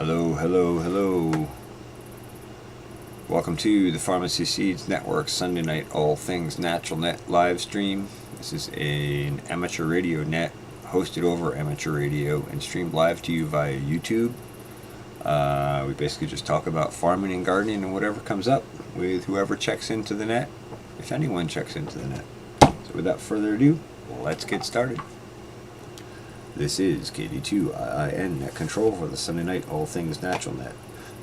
Hello, hello, hello. Welcome to the Pharmacy Seeds Network Sunday night All Things Natural Net live stream. This is an amateur radio net hosted over amateur radio and streamed live to you via YouTube. We basically just talk about farming and gardening and whatever comes up with whoever checks into the net, if anyone checks into the net. So without further ado, let's get started. This is KD2IIN Net Control for the Sunday Night All Things Natural Net.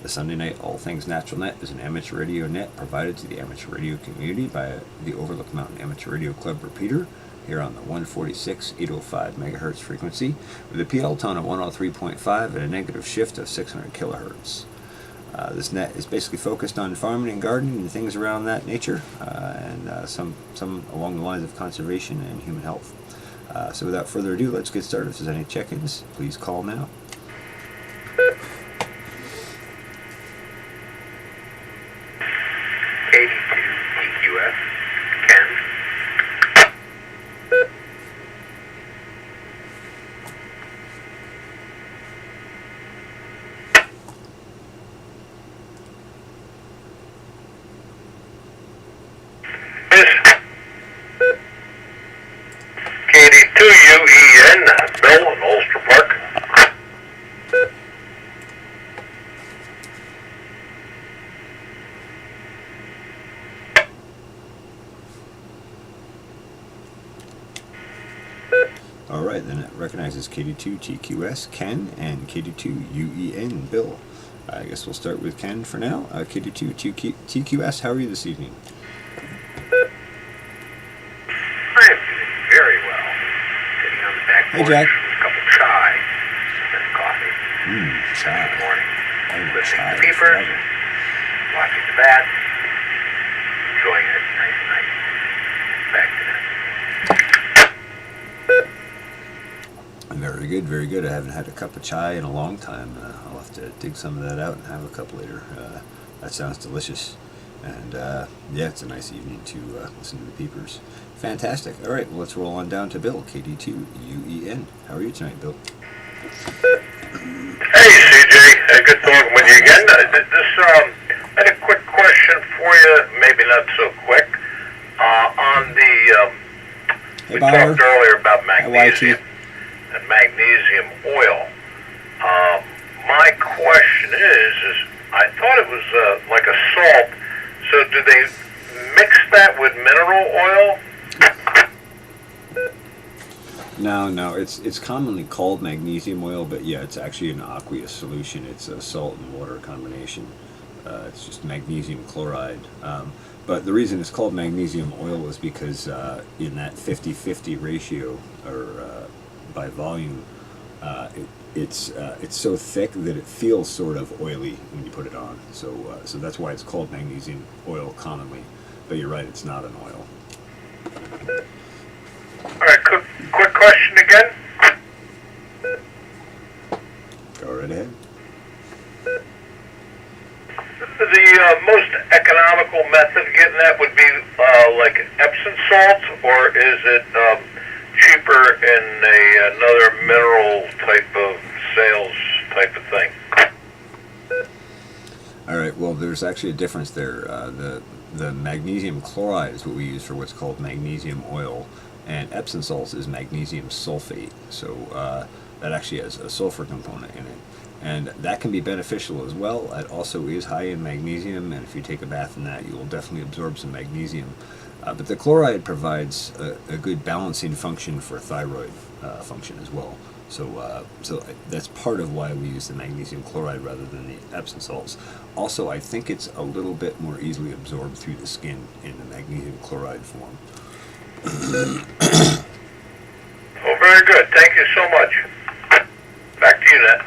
The Sunday Night All Things Natural Net is an amateur radio net provided to the amateur radio community by the Overlook Mountain Amateur Radio Club Repeater here on the 146.805 MHz frequency with a PL tone of 103.5 and a negative shift of 600 kHz. This net is basically focused on farming and gardening and things around that nature, and some along the lines of conservation and human health. So without further ado, let's get started. If there's any check-ins, please call now. TQS, Ken. KD2UEN, Bill in Ulster Park. Alright, then it recognizes KD2TQS, Ken, and KD2UEN, Bill. I guess we'll start with Ken for now. KD2TQS, how are you this evening? I'm doing very well. Sitting on the back porch with a cup of chai and coffee. Chai. Good morning. Listening Chai to peepers, watching the bats, enjoying it. Nice night. Back to that. Very good, very good. I haven't had a cup of chai in a long time. I'll have to dig some of that out and have a cup later. That sounds delicious. And yeah, it's a nice evening to listen to the peepers. Fantastic. All right, well, let's roll on down to Bill, KD2UEN. How are you tonight, Bill? Hey, CJ. Good talking with you again. I had a quick question for you, maybe not so quick. On the, we talked earlier about magnesium and magnesium oil. My question is I thought it was like a salt. So do they mix that with mineral oil? No, it's commonly called magnesium oil, but yeah, it's actually an aqueous solution. It's a salt and water combination. It's just magnesium chloride. But the reason it's called magnesium oil is because in that 50-50 ratio, or by volume, it's so thick that it feels sort of oily when you put it on. So that's why it's called magnesium oil commonly. But you're right, it's not an oil. All right, quick question again. Go right ahead. The most economical method of getting that would be like Epsom salt, or is it cheaper in another mineral type of sales type of thing? All right. Well, there's actually a difference there. The magnesium chloride is what we use for what's called magnesium oil, and Epsom salts is magnesium sulfate. So that actually has a sulfur component in it, and that can be beneficial as well. It also is high in magnesium, and if you take a bath in that, you will definitely absorb some magnesium. But the chloride provides a good balancing function for thyroid function as well. So that's part of why we use the magnesium chloride rather than the Epsom salts. Also, I think it's a little bit more easily absorbed through the skin in the magnesium chloride form. Oh, very good. Thank you so much. Back to you, Ned.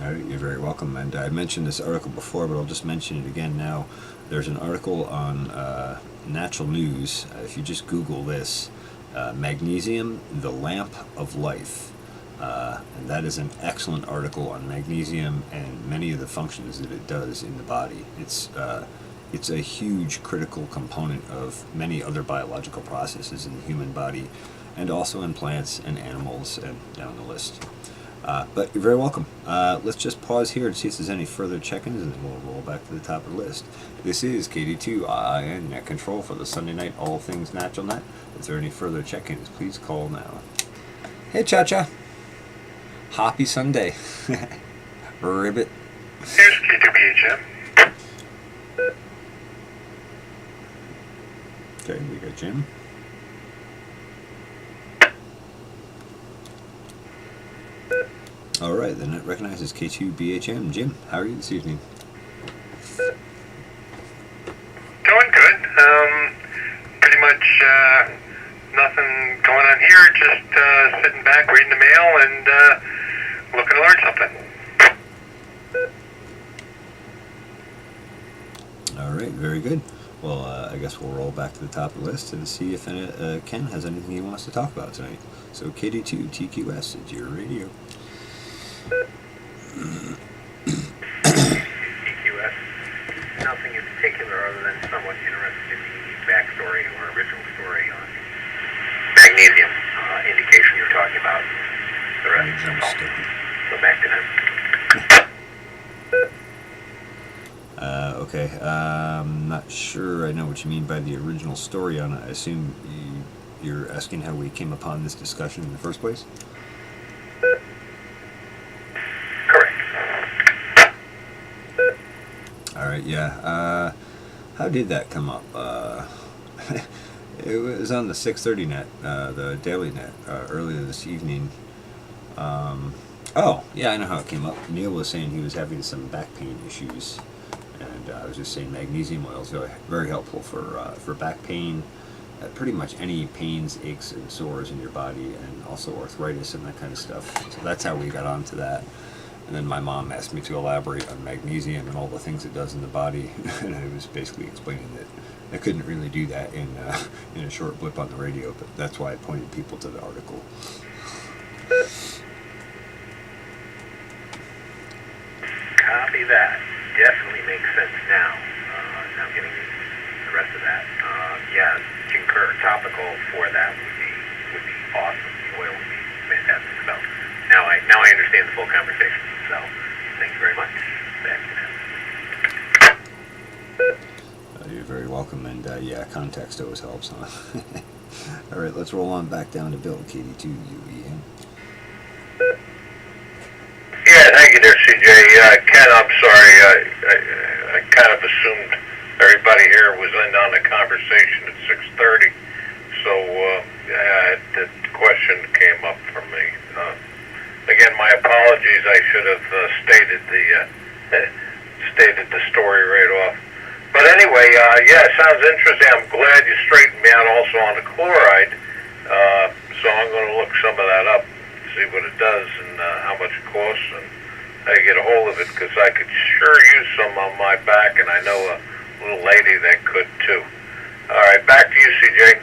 All right, you're very welcome. And I mentioned this article before, but I'll just mention it again now. There's an article on Natural News. If you just Google this, Magnesium, the Lamp of Life. And that is an excellent article on magnesium and many of the functions that it does in the body. It's a huge critical component of many other biological processes in the human body, and also in plants and animals and down the list. But you're very welcome. Let's just pause here and see if there's any further check-ins, and then we'll roll back to the top of the list. This is KD2 Net Control for the Sunday Night All Things Natural Net. If there are any further check-ins, please call now. Hey, Cha-Cha. Happy Sunday. Ribbit. Here's K2BHM. Okay, we got Jim. All right, the net recognizes K2BHM. Jim, how are you this evening? Doing good. Pretty much nothing going on here. Just sitting back, reading the mail, and looking to learn something. All right, very good. Well, I guess we'll roll back to the top of the list and see if Ken has anything he wants to talk about tonight. So KD2 TQS, it's your radio. TQS, nothing in particular other than somewhat interested in the backstory or original story on magnesium indication you're talking about. The rest is all. So back to them. Okay, I'm not sure I know what you mean by the original story on it. I assume you're asking how we came upon this discussion in the first place? Correct. Alright, yeah. How did that come up? It was on the 6:30 net, the daily net, earlier this evening. Oh, yeah, I know how it came up. Neil was saying he was having some back pain issues. And I was just saying magnesium oil is very helpful for back pain, pretty much any pains, aches, and sores in your body, and also arthritis and that kind of stuff. So that's how we got onto that. And then my mom asked me to elaborate on magnesium and all the things it does in the body, and I was basically explaining that I couldn't really do that in a short blip on the radio, but that's why I pointed people to the article. Copy that. Definitely makes sense now. Now getting the rest of that. Yeah, concur. Topical for that would be awesome. The oil would be fantastic. So now I understand the full conversation. So thank you very much. Back to that. You're very welcome, and yeah, context always helps, huh? All right, let's roll on back down to Bill, KD2 UEN. Yeah, thank you there, CJ. Ken, I'm sorry. I kind of assumed everybody here was in on the conversation at 6:30, so the question came up for me. Again, my apologies. I should have stated the story right off. But anyway, yeah, it sounds interesting. I'm glad you straightened me out also on the chloride. So I'm going to look some of that up, see what it does and how much it costs and how you get a hold of it, because I could sure use some on my back, and I know a little lady that could too. All right, back to you, CJ.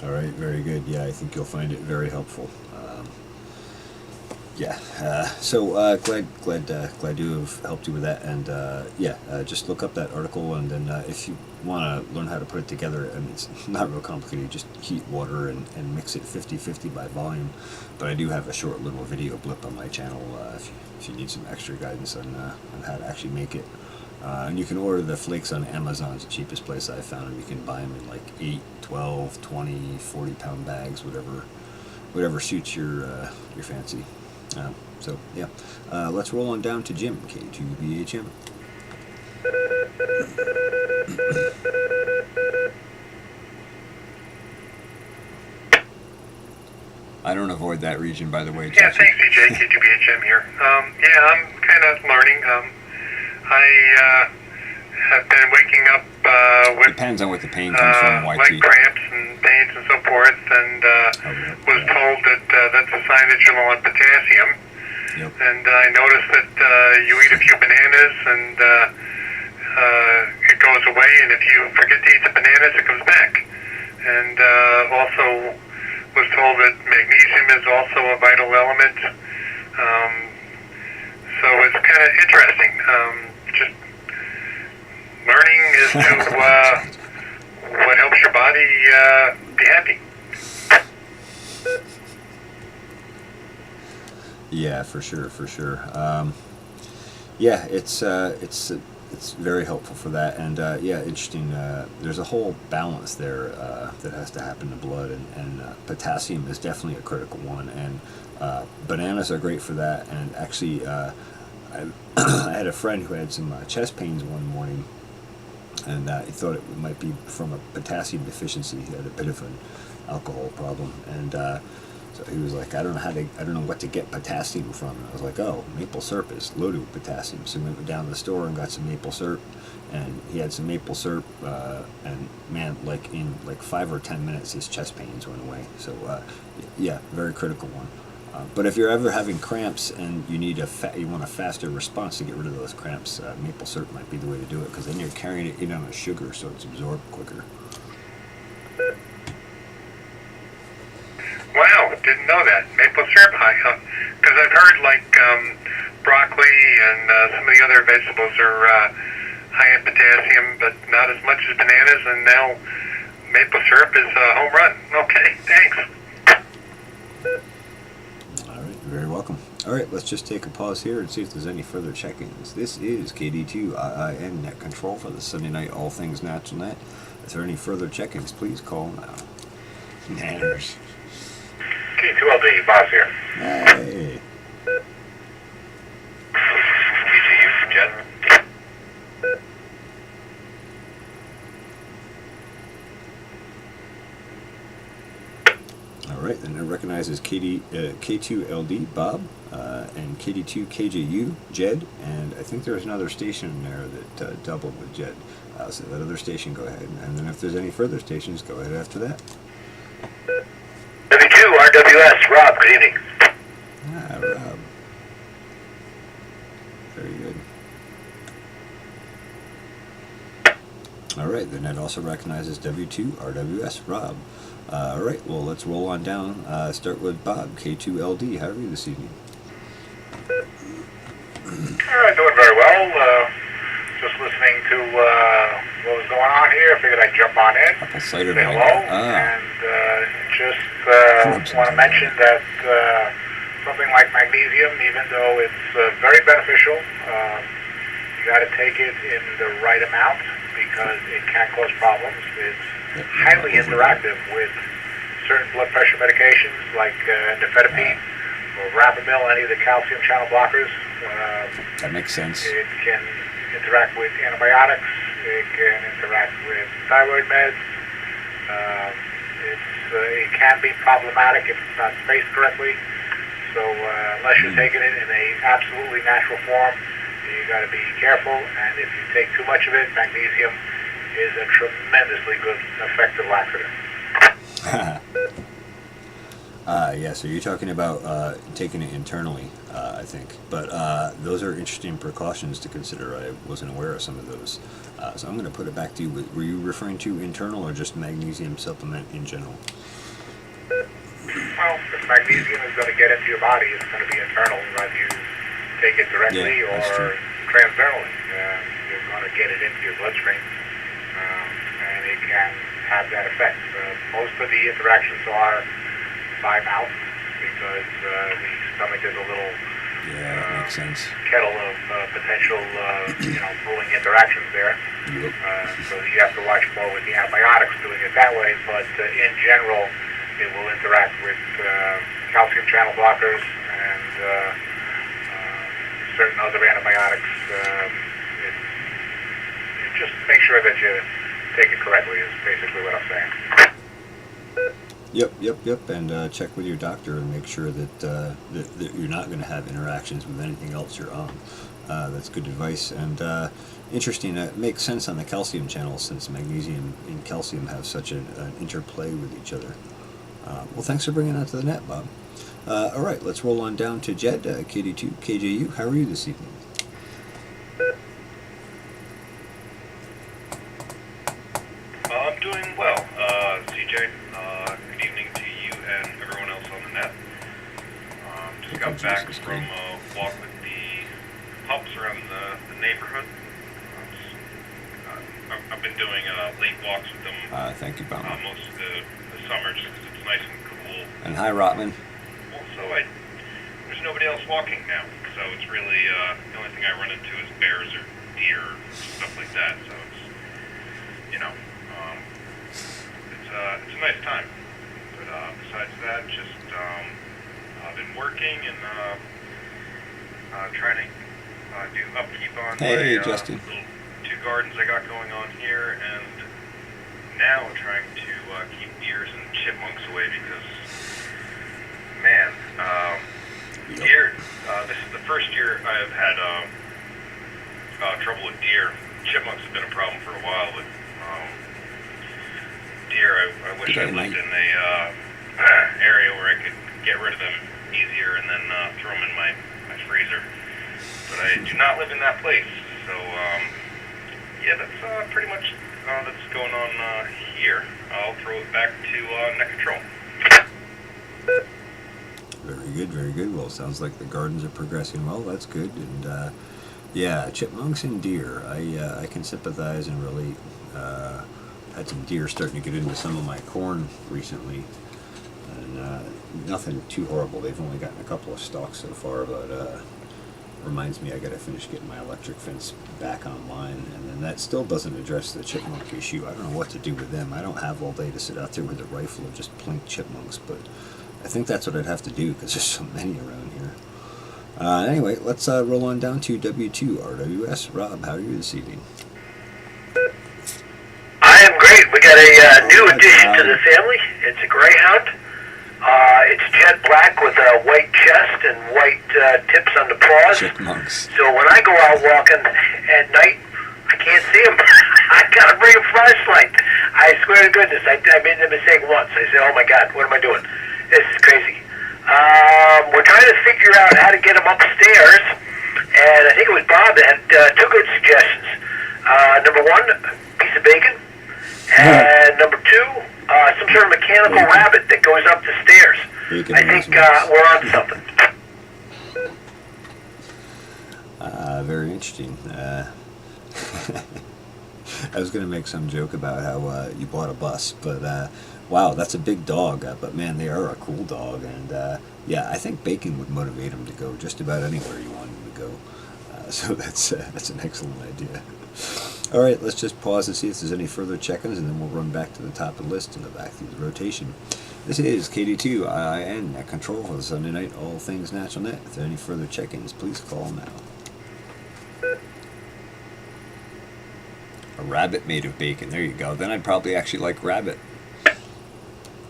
All right, very good. Yeah, I think you'll find it very helpful. Yeah, so glad to have helped you with that, and yeah, just look up that article, and then if you want to learn how to put it together, I mean, it's not real complicated. Just heat water and mix it 50-50 by volume. But I do have a short little video blip on my channel if you need some extra guidance on how to actually make it. And you can order the flakes on Amazon. It's the cheapest place I've found them. You can buy them in like 8, 12, 20, 40-pound bags, whatever suits your fancy. So yeah, let's roll on down to Jim, K2BHM. I don't avoid that region, by the way. Yeah, thanks, CJ. K2BHM here. Yeah, I'm kind of learning. I have been waking up with depends on what the pain comes from. leg cramps and pains and so forth, and was told that that's a sign that you're low on potassium. Yep. And I noticed that you eat a few bananas and it goes away, and if you forget to eat the bananas, it comes back. And also was told that magnesium is also a vital element. So it's kind of interesting. Just learning as to what helps your body be happy. Yeah, for sure, for sure. Yeah, it's very helpful for that, and yeah, interesting. There's a whole balance there that has to happen in the blood, and potassium is definitely a critical one, and bananas are great for that. And actually, I had a friend who had some chest pains one morning, and he thought it might be from a potassium deficiency. He had a bit of an alcohol problem, and so he was like, I don't know what to get potassium from. And I was like, oh, maple syrup is loaded with potassium. So we went down to the store and got some maple syrup, and he had some maple syrup, and man, like in 5 or 10 minutes, his chest pains went away. So yeah, very critical one. But if you're ever having cramps and you need you want a faster response to get rid of those cramps, maple syrup might be the way to do it, because then you're carrying it in on a sugar, so it's absorbed quicker. Wow, didn't know that. Maple syrup high, because I've heard broccoli and some of the other vegetables are high in potassium, but not as much as bananas, and now maple syrup is a home run. Okay, thanks. All right, you're very welcome. All right, let's just take a pause here and see if there's any further check-ins. This is KD2IIN Net Control for the Sunday Night All Things Natural Net. If there are any further check-ins, please call now. Nanners. K2LD, boss here. Hey. TGU, Jet. All right, then it recognizes K2LD, Bob, and KD2KJU, Jed, and I think there's another station in there that doubled with Jed. So that other station, go ahead. And then if there's any further stations, go ahead after that. W2, RWS, Rob, good evening. Rob. Very good. All right, then it also recognizes W2, RWS, Rob. All right, well, let's roll on down. Start with Bob, K2LD. How are you this evening? Doing very well. Just listening to what was going on here. I figured I'd jump on in, Apple cider say vinegar. hello, and just want to mention that something like magnesium, even though it's very beneficial, you got to take it in the right amount because it can cause problems. It's highly interactive with certain blood pressure medications like nifedipine or rapamil, any of the calcium channel blockers. That makes sense. It can interact with antibiotics. It can interact with thyroid meds. It can be problematic if it's not spaced correctly. So unless you're taking it in a absolutely natural form, you got to be careful. And if you take too much of it, magnesium is a tremendously good effective laxative. Yeah, so you're talking about taking it internally, I think. But those are interesting precautions to consider. I wasn't aware of some of those. So I'm going to put it back to you. Were you referring to internal or just magnesium supplement in general? Well, if magnesium is going to get into your body, it's going to be internal, whether you take it directly or transdermally. You're going to get it into your bloodstream, and it can have that effect. Most of the interactions are by mouth because the stomach is a little makes sense. kettle of potential brewing interactions there. Yep. So you have to watch more with the antibiotics doing it that way, but in general it will interact with calcium channel blockers and certain other antibiotics. Just make sure that you take it correctly is basically what I'm saying. Yep, and check with your doctor and make sure that, that you're not going to have interactions with anything else you're on. That's good advice, and interesting. It makes sense on the calcium channel since magnesium and calcium have such an interplay with each other. Well, thanks for bringing that to the net, Bob. All right, let's roll on down to Jed, KD2 KJU. How are you this evening? I'm doing well, CJ. Good evening to you and everyone else on the net. Just got back from a walk with the pups around the neighborhood. I've been doing late walks with them. Thank you, Bob. Most of the summer, just because it's nice and cool. And hi, Rotman. Also, I was there's nobody else walking now, so it's really the only thing I run into is bears or deer or stuff like that. So it's, you know, it's a nice time. But besides that, just I've been working and trying to do upkeep on Hey, my Justin. little 2 gardens I got going on here, and now I'm trying to keep deers and chipmunks away because, man, deer. This is the first year I've had trouble with deer. Chipmunks have been a problem for a while, but deer, I wish I lived in a area where I could get rid of them easier and then throw them in my freezer. But I do not live in that place, so yeah, that's pretty much that's going on here. I'll throw it back to net control. Very good, very good. Well, sounds like the gardens are progressing well. That's good. And yeah, chipmunks and deer. I can sympathize and relate. Had some deer starting to get into some of my corn recently, and nothing too horrible. They've only gotten a couple of stalks so far, but reminds me I got to finish getting my electric fence back online, and then that still doesn't address the chipmunk issue. I don't know what to do with them. I don't have all day to sit out there with a rifle and just plink chipmunks, but I think that's what I'd have to do because there's so many around here. Anyway, let's roll on down to W2RWS. Rob, how are you this evening? I am great. We got a new addition to the family. It's a greyhound. It's jet black with a white chest and white tips on the paws. Chipmunks. So when I go out walking at night, I can't see him. I gotta bring a flashlight. I swear to goodness, I made the mistake once. I said, oh my God, what am I doing? This is crazy. We're trying to figure out how to get him upstairs, and I think it was Bob that had 2 good suggestions. Number 1, piece of bacon, and number 2, some sort of mechanical rabbit that goes up the stairs. Bacon I think we're on to something. Very interesting. I was going to make some joke about how you bought a bus, but wow, that's a big dog. But man, they are a cool dog, and yeah, I think bacon would motivate him to go just about anywhere you want him to go. So that's an excellent idea. All right, let's just pause and see if there's any further check-ins, and then we'll run back to the top of the list and go back through the rotation. This is KD2IN at control for the Sunday night All Things Natural Net. If there are any further check-ins, please call now. A rabbit made of bacon. There you go. Then I'd probably actually like rabbit.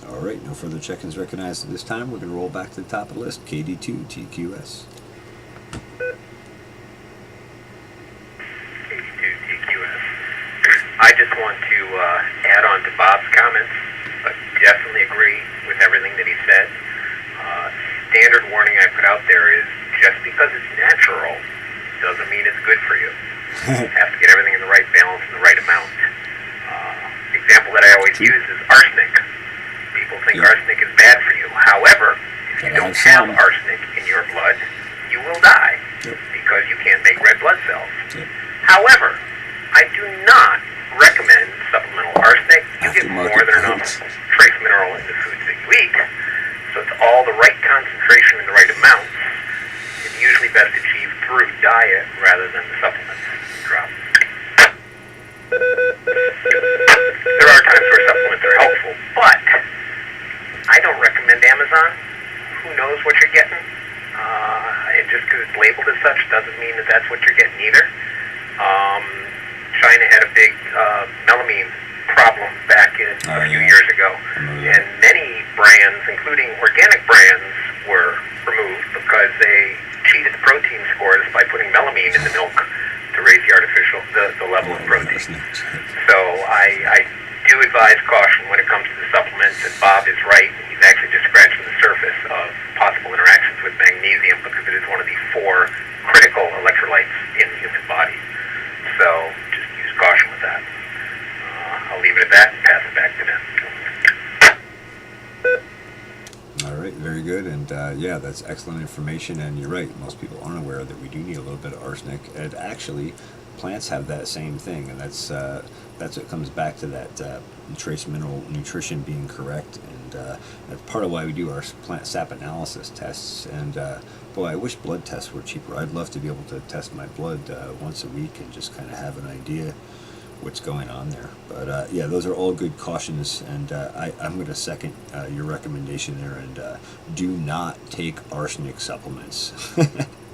All right, no further check-ins recognized at this time. We're going to roll back to the top of the list. KD2TQS. I just want to add on to Bob's comments. I definitely agree with everything that he said. Standard warning I put out there is just because it's natural doesn't mean it's good for you. You have to get everything in the right balance and the right amount. Example that I always use is arsenic. People think arsenic is bad for you. However, if you don't have arsenic in your blood, you will die because you can't make red blood cells. However, I do not recommend supplemental arsenic. You get more than enough trace mineral in the foods that you eat, so it's all the right concentration and the right amounts. It's usually best achieved through diet rather than the supplements drop. There are times where supplements are helpful, but I don't recommend Amazon. Who knows what you're getting? And just because it's labeled as such doesn't mean that that's what you're getting either. China had a big melamine problem back a few years ago, and many brands, including organic brands, were removed because they cheated the protein scores by putting melamine in the milk to raise the level of protein. So I do advise caution when it comes to the supplements, and Bob is right. He's actually just scratching the surface of possible interactions with magnesium because it is one of the 4 critical electrolytes in the human body. So just use caution with that. I'll leave it at that and pass it back to them. All right, very good. And yeah, that's excellent information. And you're right, most people aren't aware that we do need a little bit of arsenic. And actually, plants have that same thing, and that's what comes back to that trace mineral nutrition being correct, and that's part of why we do our plant sap analysis tests. And boy, I wish blood tests were cheaper. I'd love to be able to test my blood once a week and just kind of have an idea what's going on there. But yeah, those are all good cautions, and I'm going to second your recommendation there, and do not take arsenic supplements.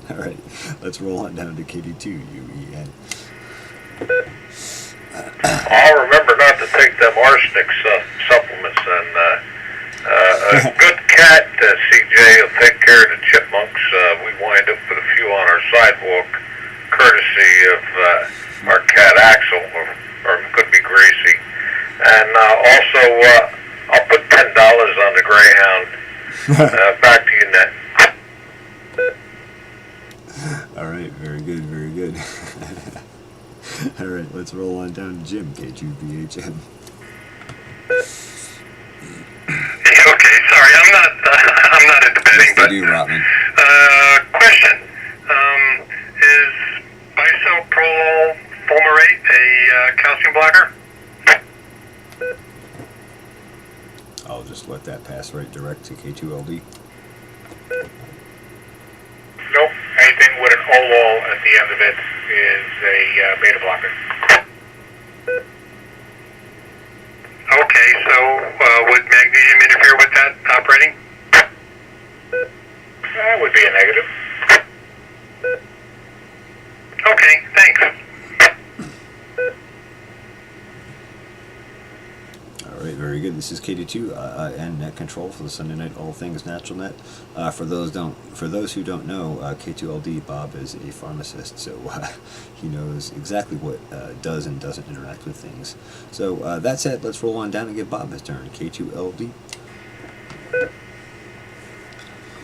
All right, let's roll on down to KD2 UEN. I'll remember not to take them arsenic supplements, and a good cat, CJ, will take care of the chipmunks. We wind up with a few on our sidewalk, courtesy of our cat Axel, or it could be Gracie. And also, I'll put $10 on the Greyhound. Back to you, Ned. All right, very good, very good. All right, let's roll on down to Jim, K2BHM. Okay, sorry, I'm not into betting, but do, Rotman. Question: is bisoprolol fumarate a calcium blocker? I'll just let that pass right direct to K2LD. Nope. Anything with an olol at the end of it is a beta blocker. Okay, so would magnesium interfere with that operating? That would be a negative. Okay, thanks. All right, very good. This is KD2 and Net Control for the Sunday Night All Things Natural Net. For those who don't know, K2LD Bob is a pharmacist, so he knows exactly what does and doesn't interact with things. So that said, let's roll on down and give Bob his turn. K2LD.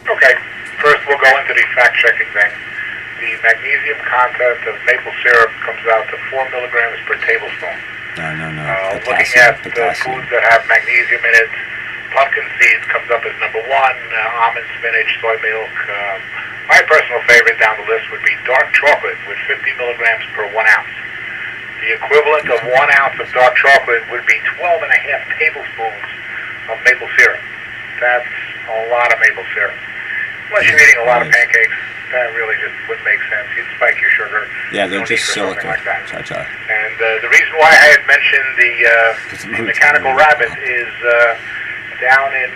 Okay. First, we'll go into the fact-checking thing. The magnesium content of maple syrup comes out to 4 milligrams per tablespoon. No. Looking at foods that have magnesium in it, pumpkin seeds comes up as number 1, almond, spinach, soy milk. My personal favorite down the list would be dark chocolate with 50 milligrams per 1 ounce. The equivalent of 1 ounce of dark chocolate would be 12 and a half tablespoons of maple syrup. That's a lot of maple syrup. Unless you're eating a lot of pancakes, that really just wouldn't make sense. You'd spike your sugar. Yeah, they're just silica. Like that. Cha-cha. And the reason why I had mentioned the mechanical rabbit is down in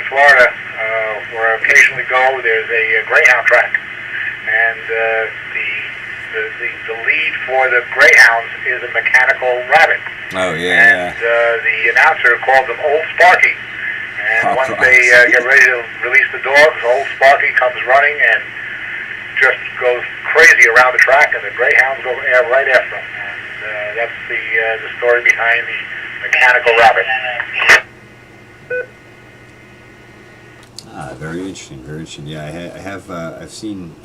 Florida, where I occasionally go, there's a Greyhound track. And the lead for the Greyhounds is a mechanical rabbit. Oh, yeah. And the announcer called them Old Sparky. And once they get ready to release the dogs, Old Sparky comes running and just goes crazy around the track, and the Greyhounds go right after him. And that's the story behind the mechanical rabbit. Very interesting, very interesting. Yeah, I've seen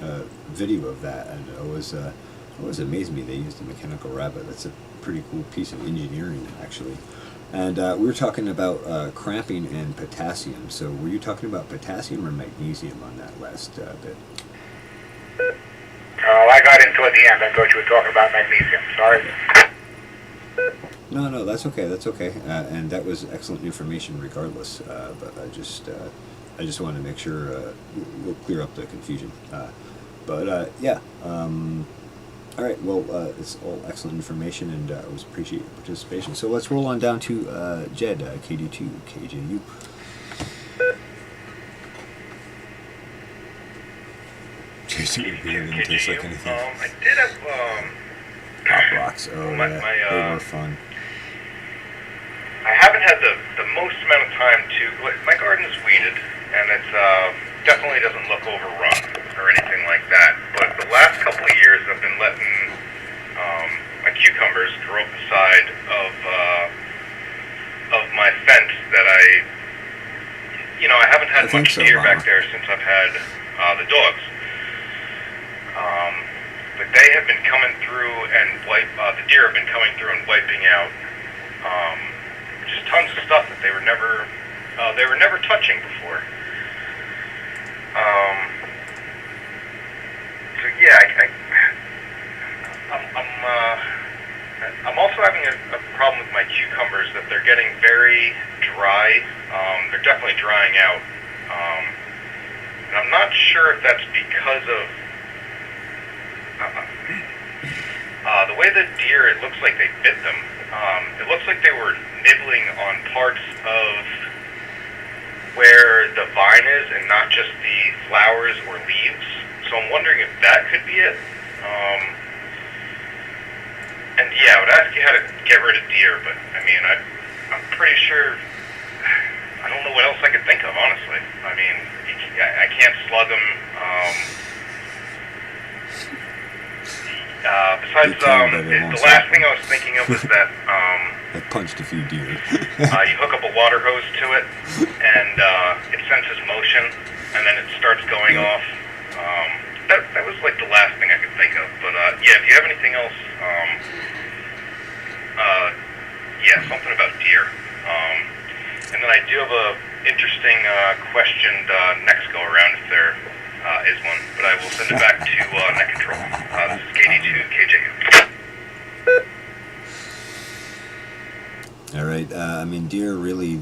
video of that, and it always amazed me they used a mechanical rabbit. That's a pretty cool piece of engineering, actually. And we were talking about cramping and potassium. So were you talking about potassium or magnesium on that last bit? I got into it at the end. I thought you were talking about magnesium. Sorry. No, that's okay. That's okay. And that was excellent information, regardless. But I just wanted to make sure we'll clear up the confusion. Yeah. All right. Well, it's all excellent information, and I always appreciate your participation. So let's roll on down to Jed, KD2 KJU. Jason, it didn't taste like anything. I did have Pop rocks. Oh, yeah. They were fun. I haven't had the most amount of time to. My garden's weeded, and it's definitely doesn't look overrun or anything like that. But the last couple of years, I've been letting my cucumbers grow up the side of my fence that I haven't had much deer back there since I've had the dogs. But they have been coming through and the deer have been coming through and wiping out just tons of stuff that they were never touching before. So yeah, I'm I'm also having a problem with my cucumbers that they're getting very dry. They're definitely drying out. And I'm not sure if that's because of the way the deer, it looks like they bit them. It looks like they were nibbling on parts of where the vine is and not just the flowers or leaves. So I'm wondering if that could be it. And yeah, I would ask you how to get rid of deer, but I mean, I'm pretty sure, I don't know what else I could think of, honestly. I mean, I can't slug them. Besides, the last thing I was thinking of was that I punched a few deer. you hook up a water hose to it, and it senses motion, and then it starts going off. That was like the last thing I could think of. But yeah, if you have anything else, yeah, something about deer. And then I do have a interesting question next go around if there is one, but I will send it back to Net Control. This is KD2KJU. All right. I mean, deer really,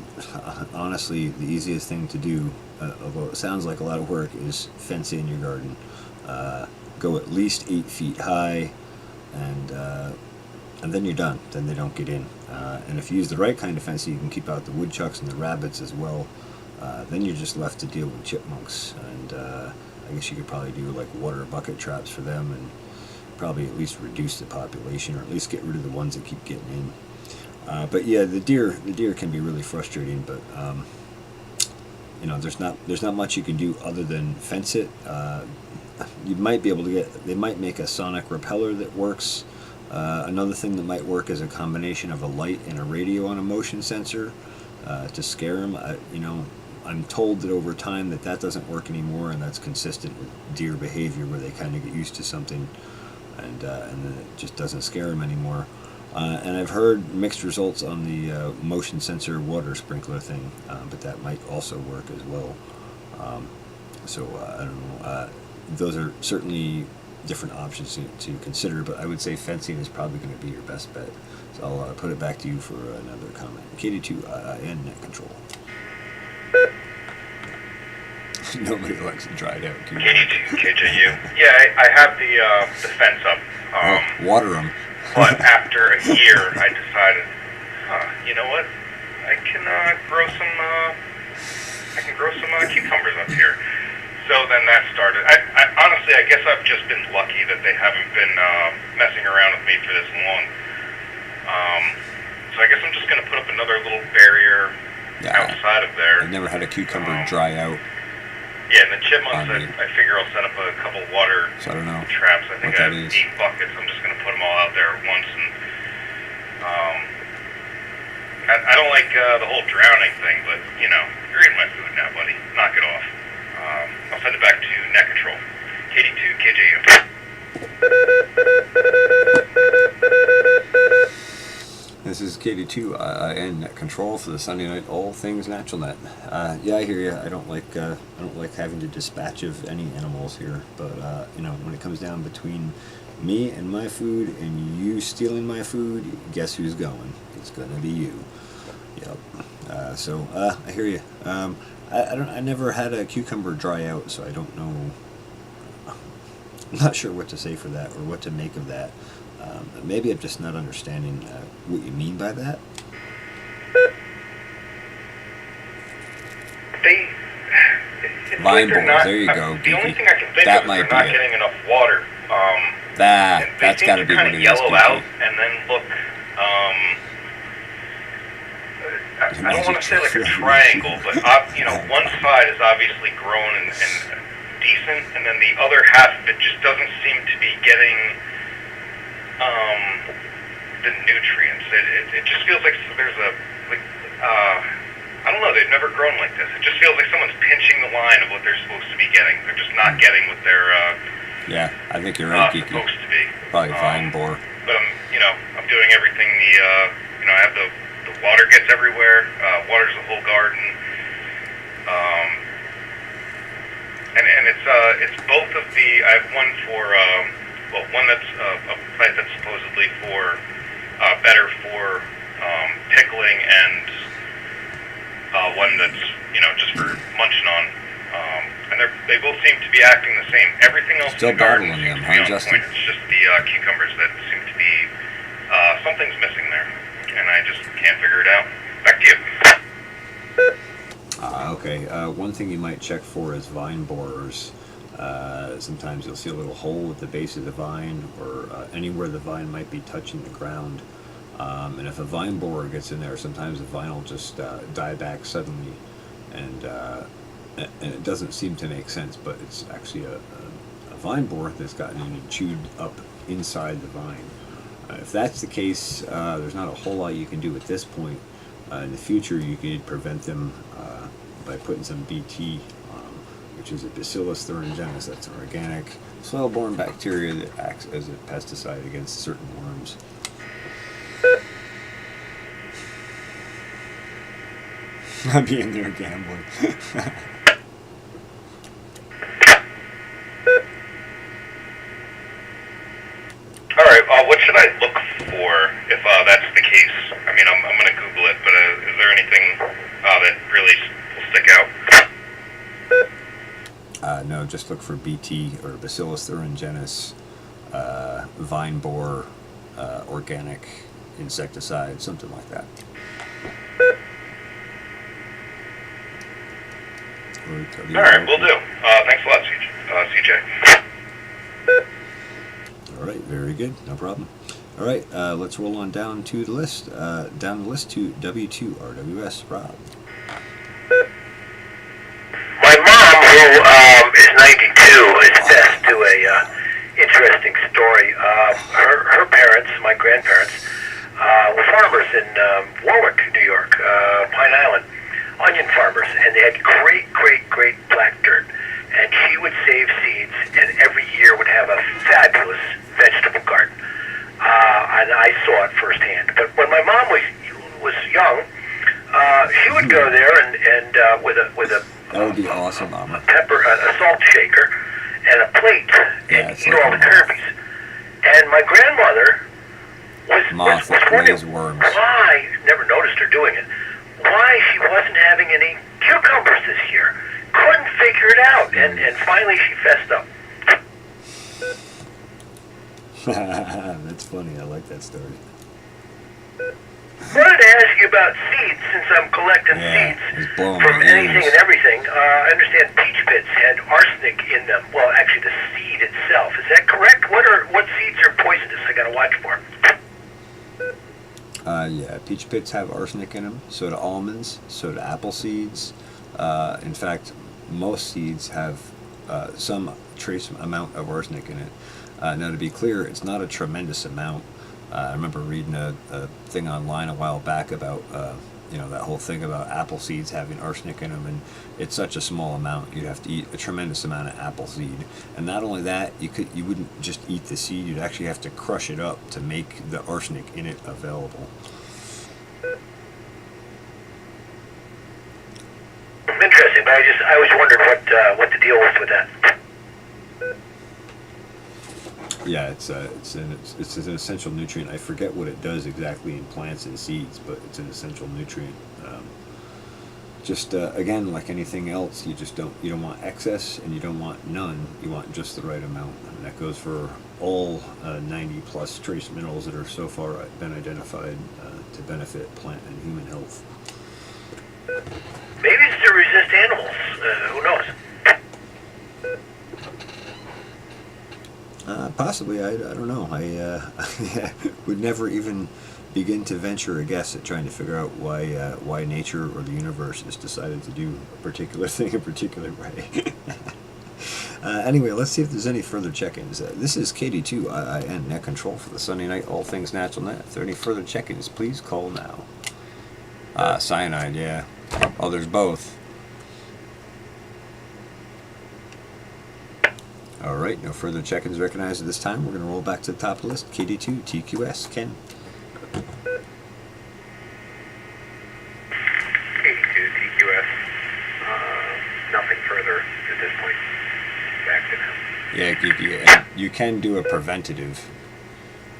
honestly, the easiest thing to do, although it sounds like a lot of work, is fence in your garden. Go at least 8 feet high, and then you're done. Then they don't get in. And if you use the right kind of fence, you can keep out the woodchucks and the rabbits as well. Then you're just left to deal with chipmunks, and I guess you could probably do like water bucket traps for them, and probably at least reduce the population, or at least get rid of the ones that keep getting in. But yeah, the deer can be really frustrating. But you know, there's not much you can do other than fence it. You might be able to they might make a sonic repeller that works. Another thing that might work is a combination of a light and a radio on a motion sensor to scare them. You know, I'm told that over time that doesn't work anymore, and that's consistent with deer behavior, where they kind of get used to something, and then it just doesn't scare them anymore. And I've heard mixed results on the motion sensor water sprinkler thing, but that might also work as well. So I don't know. Those are certainly different options to consider, but I would say fencing is probably going to be your best bet. So I'll put it back to you for another comment. KD2 and Net Control. Nobody likes it dried out. KD2 KJU. Yeah, I have the fence up. Water them. But after a year, I decided, you know what? I can grow some cucumbers up here. So then that started. I honestly, I guess I've just been lucky that they haven't been messing around with me for this long. So I guess I'm just going to put up another little barrier outside of there. I've never had a cucumber dry out. Yeah, and the chipmunks, I figure I'll set up a couple water traps. I think I have 8 buckets. I'm just going to put them all out there at once. And I don't like the whole drowning thing, but, you know, you're eating my food now, buddy. Knock it off. I'll send it back to Net Control. KD2 KJU. This is KD2 and Net Control for the Sunday night All Things Natural Net. Yeah, I hear you. I don't like having to dispatch of any animals here, but you know, when it comes down between me and my food and you stealing my food, guess who's going? It's gonna be you. Yep. So I hear you. I never had a cucumber dry out, so I don't know. I'm not sure what to say for that or what to make of that. Maybe I'm just not understanding what you mean by that. Vine borers, there you go. The only thing I can think of is they're not getting enough water. That's got to be what it is. Yellow out and then look. I don't want to say like a triangle, but you know, one side is obviously grown and decent, and then the other half of it just doesn't seem to be getting the nutrients. It just feels like there's a I don't know. They've never grown like this. It just feels like someone's pinching the line of what they're supposed to be getting. They're just not getting what they're yeah, I think you're right, Geeky. Supposed to be. Probably vine borer. But I'm doing everything. I have the water gets everywhere. Waters the whole garden. And it's both of the. I have one for well, one that's a plant that's supposedly for better for pickling, and one that's just for munching on. And they both seem to be acting the same. Everything else Still in the garden battling seems them, to be huh, on Justin? point. It's just the cucumbers that seem to be something's missing there, and I just can't figure it out. Back to you. Okay. One thing you might check for is vine borers. Sometimes you'll see a little hole at the base of the vine, or anywhere the vine might be touching the ground. And if a vine borer gets in there, sometimes the vine will just die back suddenly, and it doesn't seem to make sense, but it's actually a vine borer that's gotten chewed up inside the vine. If that's the case, there's not a whole lot you can do at this point. In the future, you could prevent them by putting some BT on them, which is a Bacillus thuringiensis. That's an organic soil-borne bacteria that acts as a pesticide against certain worms. I'll be in there gambling. All right. What should I look for if that's the case? I mean, I'm going to Google it, but is there anything that really will stick out? No, just look for BT or Bacillus thuringiensis, vine borer, organic insecticide, something like that. All right, will do. Thanks a lot, CJ. All right, very good, no problem. All right, let's roll on down to the list. Down the list to W2RWS, Rob. My mom, who is 92, is best to a interesting story. Her parents, my grandparents, were farmers in Warwick, New York, Pine Island, onion farmers, and they had great black dirt. And she would save seeds, and every year would have a fabulous vegetable garden. And I saw it firsthand. But when my mom was young, she would go there and with a That would be awesome, Mama. a salt shaker, and a plate, Yeah, and it's eat like all the a moth. kirbies. And my grandmother was Moth that wondering lays worms. why, never noticed her doing it, why she wasn't having any cucumbers this year. Couldn't figure it out, and finally she fessed up. That's funny, I like that story. Wanted to ask you about seeds, since I'm collecting Yeah, seeds it's blowing from my anything ears. and everything. I understand peach pits had arsenic in them. Well, actually, the seed itself. Is that correct? What seeds are poisonous? I got to watch for. Yeah, peach pits have arsenic in them, so do almonds, so do apple seeds. In fact, most seeds have some trace amount of arsenic in it. Now, to be clear, it's not a tremendous amount. I remember reading a thing online a while back about that whole thing about apple seeds having arsenic in them, and it's such a small amount. You'd have to eat a tremendous amount of apple seed, and not only that, you wouldn't just eat the seed. You'd actually have to crush it up to make the arsenic in it available. Interesting, but I always wondered what the deal was with that. Yeah, it's an essential nutrient. I forget what it does exactly in plants and seeds, but it's an essential nutrient. Again, like anything else, you don't want excess and you don't want none. You want just the right amount, and that goes for all 90 plus trace minerals that are so far been identified to benefit plant and human health. Maybe it's to resist animals. Who knows? Possibly, I don't know. I would never even begin to venture a guess at trying to figure out why nature or the universe has decided to do a particular thing a particular way. Anyway, let's see if there's any further check-ins. This is KD2IIN Net Control for the Sunday Night All Things Natural Net. If there are any further check-ins, please call now. Cyanide, yeah. Oh, there's both. All right, no further check-ins recognized at this time. We're going to roll back to the top of the list. KD2 TQS, Ken. KD2 TQS. Nothing further at this point. Back to them. Yeah, You can do a preventative,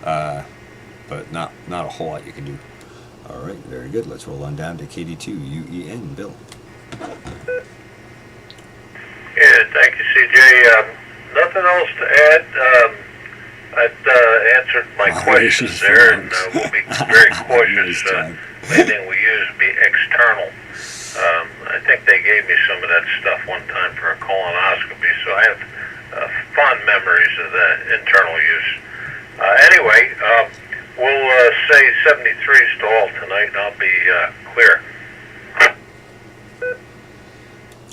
but not a whole lot you can do. All right, very good. Let's roll on down to KD2UEN, Bill. Yeah, thank you, CJ. Nothing else to add. I've answered my questions there, and we'll be very cautious. Anything we use be external. I think they gave me some of that stuff one time for a colonoscopy, so I have fond memories of that internal use. Anyway, we'll say 73 stall tonight, and I'll be clear.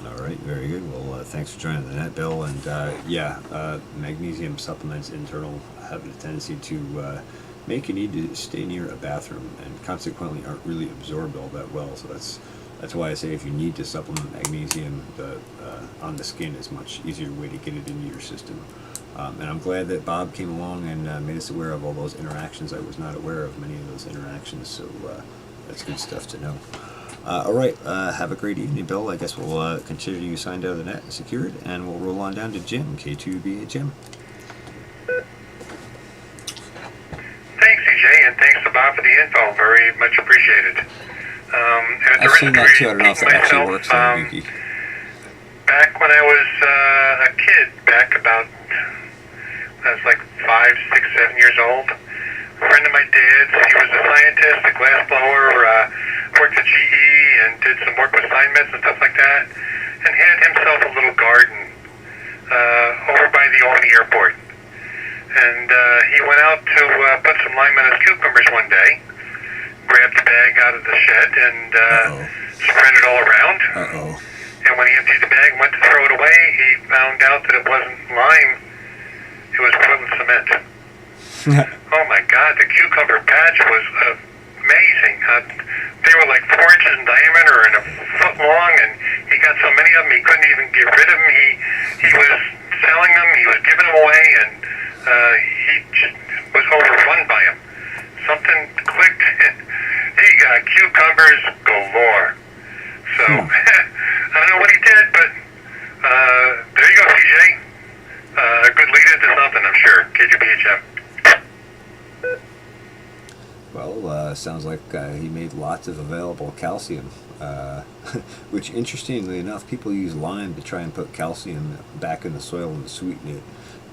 All right, very good. Well, thanks for joining the net, Bill. And magnesium supplements internal have a tendency to make you need to stay near a bathroom, and consequently aren't really absorbed all that well. So that's why I say if you need to supplement magnesium, on the skin is a much easier way to get it into your system. And I'm glad that Bob came along and made us aware of all those interactions. I was not aware of many of those interactions, so that's good stuff to know. All right, have a great evening, Bill. I guess we'll consider you signed out of the net and secured, and we'll roll on down to Jim, K2BA Jim. Thanks, CJ, and thanks to Bob for the info. Very much appreciated. I've seen that too. I don't know if that actually works on Wiki. Back when I was a kid, back about, I was like 5, 6, 7 years old, a friend of my dad's, he was a scientist, a glass blower, worked at GE and did some work with sign meds and stuff like that, and had himself a little garden over by the Albany airport. And he went out to put some lime on his cucumbers one day, grabbed the bag out of the shed and spread it all around. And when he emptied the bag and went to throw it away, he found out that it wasn't lime, it was Portland cement. Oh my God, the cucumber patch was amazing. They were like 4 inches in diameter and a foot long, and he got so many of them he couldn't even get rid of them. He was selling them, he was giving them away, and he just was overrun by them. Something clicked. He got cucumbers galore. So, I don't know what he did, but there you go, CJ. A good lead into something, I'm sure. KGBHM. Well, sounds like he made lots of available calcium, which, interestingly enough, people use lime to try and put calcium back in the soil and sweeten it.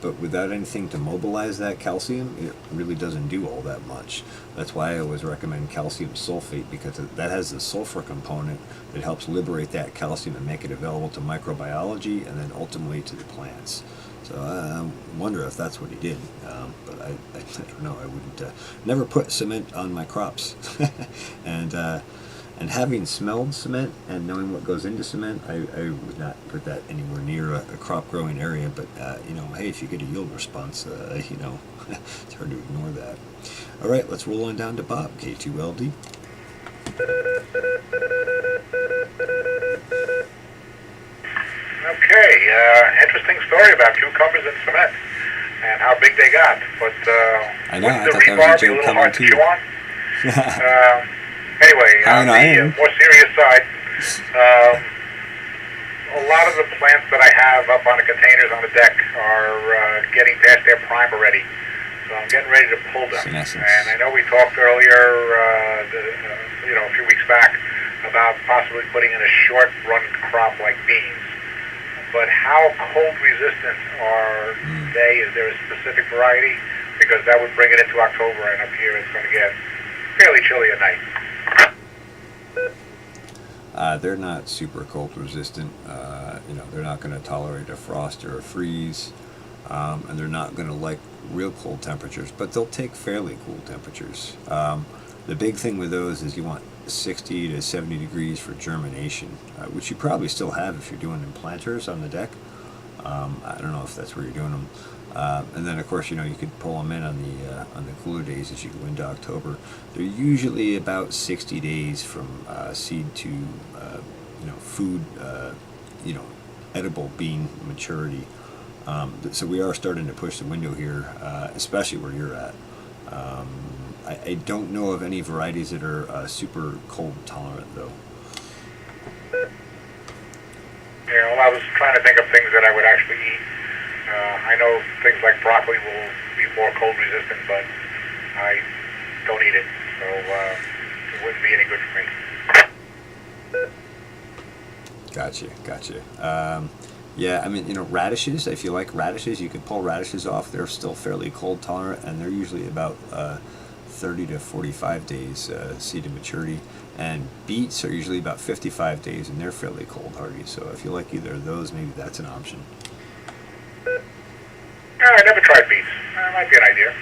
But without anything to mobilize that calcium, it really doesn't do all that much. That's why I always recommend calcium sulfate, because that has the sulfur component that helps liberate that calcium and make it available to microbiology and then ultimately to the plants. So I wonder if that's what he did, but I don't know. I wouldn't never put cement on my crops, and having smelled cement and knowing what goes into cement, I would not put that anywhere near a crop growing area. But hey, if you get a yield response, it's hard to ignore that. All right, let's roll on down to Bob, K2LD. Okay, interesting story about cucumbers and cement and how big they got. But I know, wouldn't I the thought that was a rebar be a joke little coming hard to too. chew on? Anyway, on the more serious side, a lot of the plants that I have up on the containers on the deck are getting past their prime already. So I'm getting ready to pull them. And I know we talked earlier, a few weeks back, about possibly putting in a short run crop like beans. But how cold resistant are they? Is there a specific variety? Because that would bring it into October, and up here it's going to get fairly chilly at night. They're not super cold resistant. They're not going to tolerate a frost or a freeze, and they're not going to like real cold temperatures, but they'll take fairly cool temperatures. The big thing with those is you want 60 to 70 degrees for germination, which you probably still have if you're doing implanters on the deck. I don't know if that's where you're doing them. And then, of course, you could pull them in on the cooler days as you go into October. They're usually about 60 days from seed to food, edible bean maturity. So we are starting to push the window here, especially where you're at. I don't know of any varieties that are super cold tolerant, though. I was trying to think of things that I would actually eat. I know things like broccoli will be more cold resistant, but I don't eat it, so it wouldn't be any good for me. Gotcha. Yeah, I mean, radishes, if you like radishes, you can pull radishes off. They're still fairly cold tolerant, and they're usually about 30 to 45 days seed to maturity. And beets are usually about 55 days, and they're fairly cold hardy. So if you like either of those, maybe that's an option. I never tried beets. That might be an idea.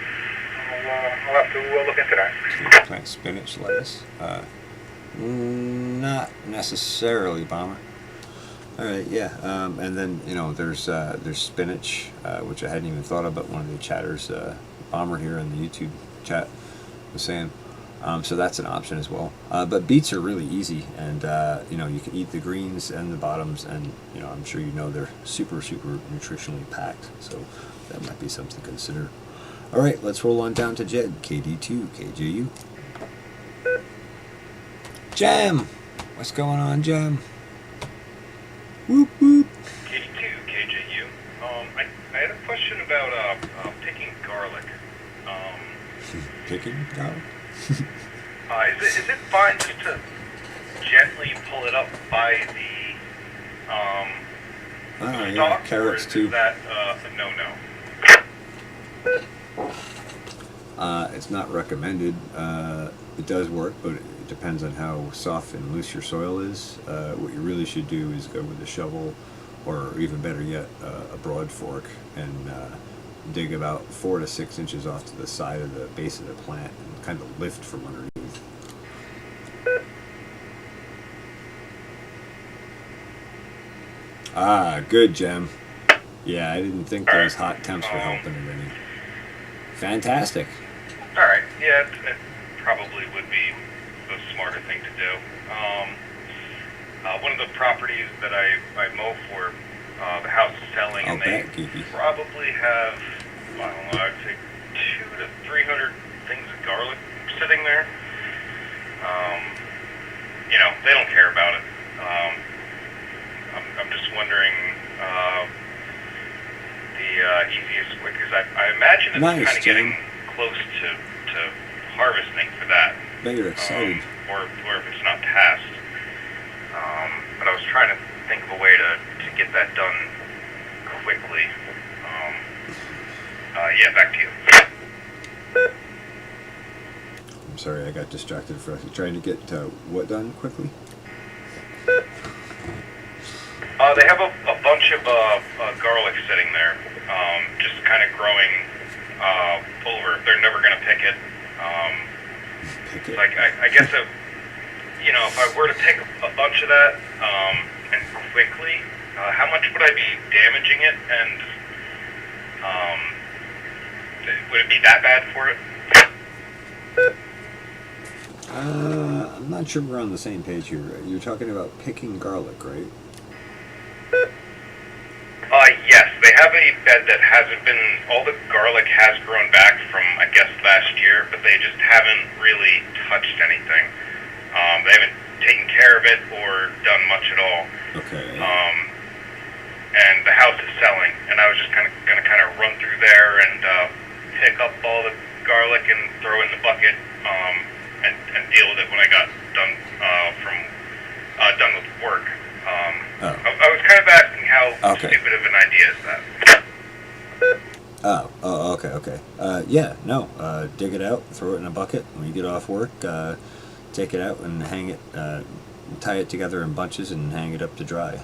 I'll have to look into that. Can you plant spinach, lettuce? Not necessarily, Bomber. All right, yeah, and then there's spinach, which I hadn't even thought of, but one of the chatters, Bomber here in the YouTube chat, was saying. So that's an option as well. But beets are really easy, and you can eat the greens and the bottoms, and I'm sure they're super nutritionally packed. So that might be something to consider. All right, let's roll on down to Jed, KD2, KJU. Jam, what's going on, Jam? Whoop whoop. KD2, KJU. I had a question about picking garlic. Picking garlic? Is it fine just to gently pull it up by the stalk? Carrots too. Is that a no-no? It's not recommended. It does work, but it depends on how soft and loose your soil is. What you really should do is go with a shovel, or even better yet, a broad fork, and dig about 4 to 6 inches off to the side of the base of the plant and kind of lift from underneath. Good, Jem. Yeah, I didn't think those hot temps were helping it any. Fantastic. Alright, yeah, it probably would be the smarter thing to do. One of the properties that I mow for, the house is selling, and they probably have, I don't know, I'd say 200 to 300 things of garlic sitting there. They don't care about it. I'm just wondering the easiest way, because I imagine it's kind of getting close to harvesting for that. Bet you're excited. Or if it's not past. But I was trying to think of a way to get that done quickly. Yeah, back to you. I'm sorry, I got distracted for trying to get what done quickly? They have a bunch of garlic sitting there, just kind of growing over. They're never going to pick it. Like I guess if I were to pick a bunch of that and quickly, how much would I be damaging it, and would it be that bad for it? I'm not sure we're on the same page here. You're talking about picking garlic, right? Yes, they have a bed that hasn't been, all the garlic has grown back from, I guess, last year, but they just haven't really touched anything. They haven't taken care of it or done much at all. Okay. And the house is selling, and I was just going to run through there and pick up all the garlic and throw it in the bucket and deal with it when I got done done with work. I was kind of asking how stupid of an idea is that? Okay. Dig it out, throw it in a bucket. When you get off work, take it out and hang it, tie it together in bunches and hang it up to dry.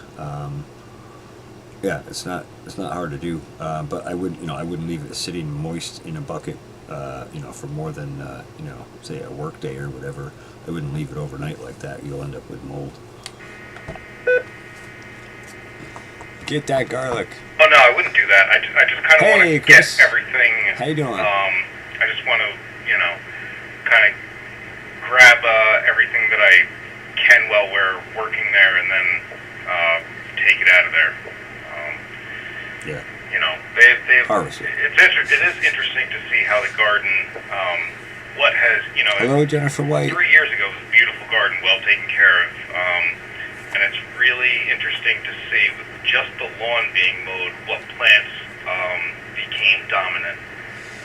It's not hard to do, but I wouldn't leave it sitting moist in a bucket, for more than say a work day or whatever. I wouldn't leave it overnight like that. You'll end up with mold. Get that garlic. Oh no, I wouldn't do that. I just kind of want to get everything. How you doing? I just want to, kind of grab everything that I can while we're working there, and then take it out of there. They've harvest it. It is interesting to see how the garden, what has, Hello, Jennifer White. 3 years ago, it was a beautiful garden, well taken care of, and it's really interesting to see, with just the lawn being mowed, what plants became dominant.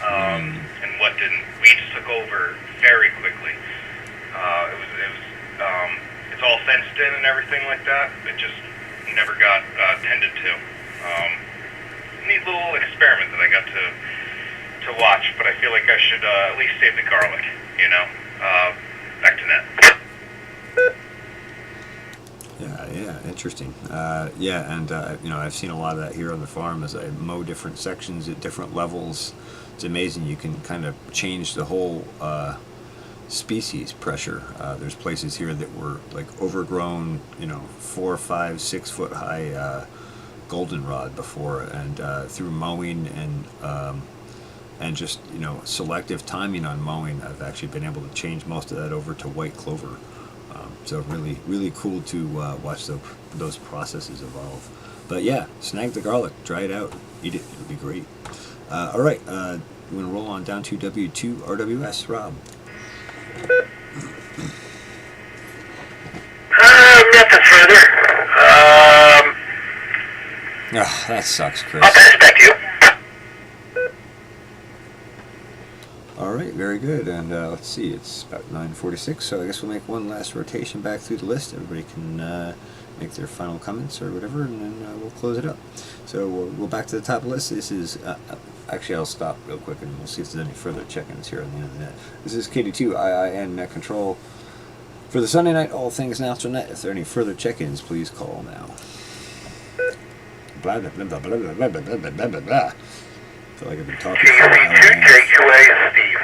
And what didn't, weeds took over very quickly. It's all fenced in and everything like that. It just never got tended to. Neat little experiment that I got to watch, but I feel like I should at least save the garlic, you know. Back to net. Yeah, interesting. Yeah, and you know, I've seen a lot of that here on the farm as I mow different sections at different levels. It's amazing. You can kind of change the whole species pressure. There's places here that were like overgrown, you know, 4, 5, 6 foot high goldenrod before, and through mowing and just, you know, selective timing on mowing, I've actually been able to change most of that over to white clover. So really, really cool to watch those processes evolve. But yeah, snag the garlic, dry it out, eat it. It'll be great. All right, we're gonna roll on down to W2RWS. Rob. Nothing further. Oh, that sucks, Chris. I'll pass it back to you. All right, very good. And let's see, it's about 9:46, so I guess we'll make one last rotation back through the list. Everybody can make their final comments or whatever, and then we'll close it up. So we'll go back to the top of the list. This is, actually I'll stop real quick and we'll see if there's any further check-ins here on the end of the net. This is KD2 IIN Net Control for the Sunday night All Things Natural Net. If there are any further check-ins, please call now. Blah, blah, blah, blah, blah, blah, blah, blah, blah, blah, blah. I feel like I've been talking for an hour. JQA, Steve.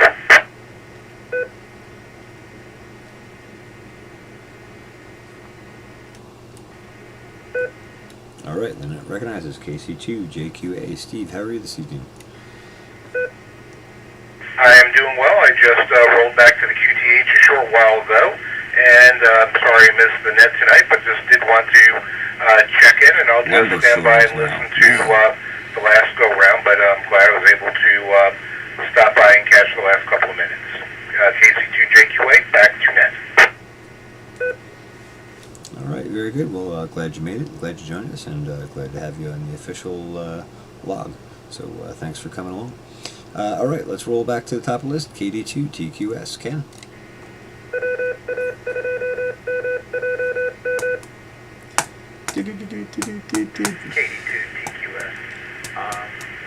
All right, then it recognizes KC2, JQA. Steve, how are you this evening? I am doing well. I just rolled back to the QTH a short while ago, and I'm sorry I missed the net tonight, but just did want to check in, and I'll just stand by and listen to the last go-round, but I'm glad I was able to stop by and catch the last couple of minutes. KC2JQA, back to net. All right, very good. Well, glad you made it. Glad you joined us, and glad to have you on the official log. So thanks for coming along. All right, let's roll back to the top of the list. KD2 TQS. Ken. KD2TQS.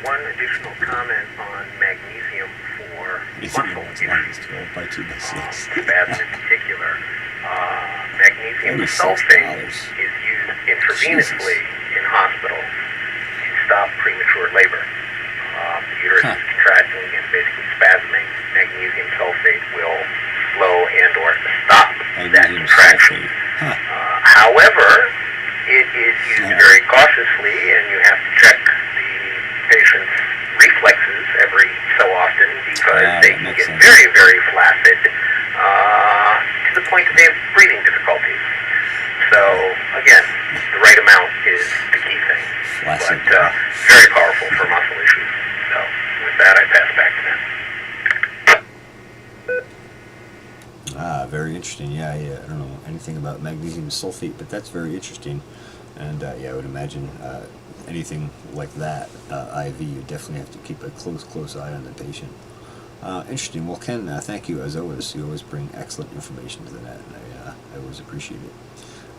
One additional comment on magnesium for muscle issues, spasm in particular. Magnesium sulfate is used intravenously in hospitals to stop premature labor. The uterus is contracting and basically spasming. Magnesium sulfate will slow and or stop that contraction. However, it is used very cautiously, and you have to check the patient's reflexes every so often because they can get very, very flaccid to the point that they have breathing difficulties. So, again, the right amount is the key thing. But very powerful for muscle issues. So, with that, I pass back to them. Very interesting. Yeah, I don't know anything about magnesium sulfate, but that's very interesting. And yeah, I would imagine anything like that, IV, you definitely have to keep a close eye on the patient. Interesting. Well, Ken, thank you as always. You always bring excellent information to the net, and I always appreciate it.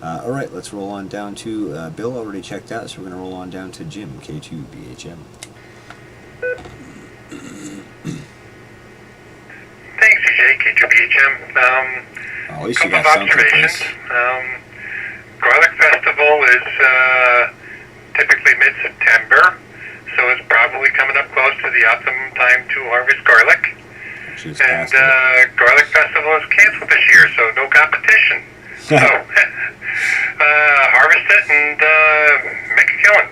All right, let's roll on down to Bill. Already checked out, so we're going to roll on down to Jim, K2BHM. Thanks, CJ, K2BHM. At least you got some observations. Garlic Festival is typically mid-September, so it's probably coming up close to the optimum time to harvest garlic. And Garlic Festival is canceled this year, so no competition. So harvest it and make a killing.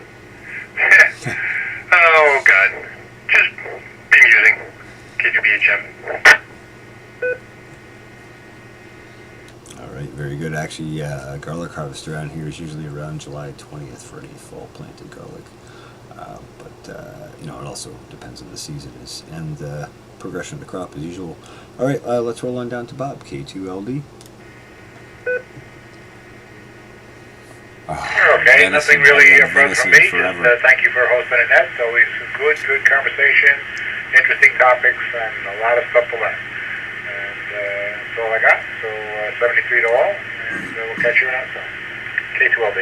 Oh, God. Just be amusing. K2BHM. Alright, very good. Actually, yeah, garlic harvest around here is usually around July 20th for any fall planted garlic. But you know, it also depends on the season and the progression of the crop as usual. Alright, let's roll on down to Bob, K2LD. Okay, nothing really further from me. Just thank you for hosting it. It's always good conversation, interesting topics, and a lot of stuff to learn. And that's all I got. So 73 to all, and we'll catch you around soon. K2LD.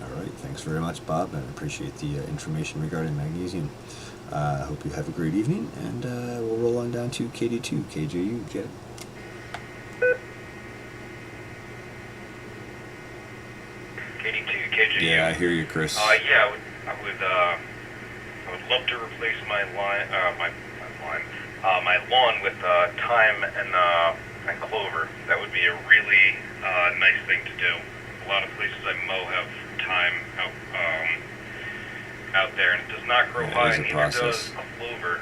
All right, thanks very much, Bob. I appreciate the information regarding magnesium. Hope you have a great evening, and we'll roll on down to KD2. KJU, get it. KD2, KJU. Yeah, I hear you, Chris. Yeah, I would love to replace my lawn with thyme and clover. That would be a really nice thing to do. A lot of places I mow have thyme out there, and it does not grow high, and neither does clover.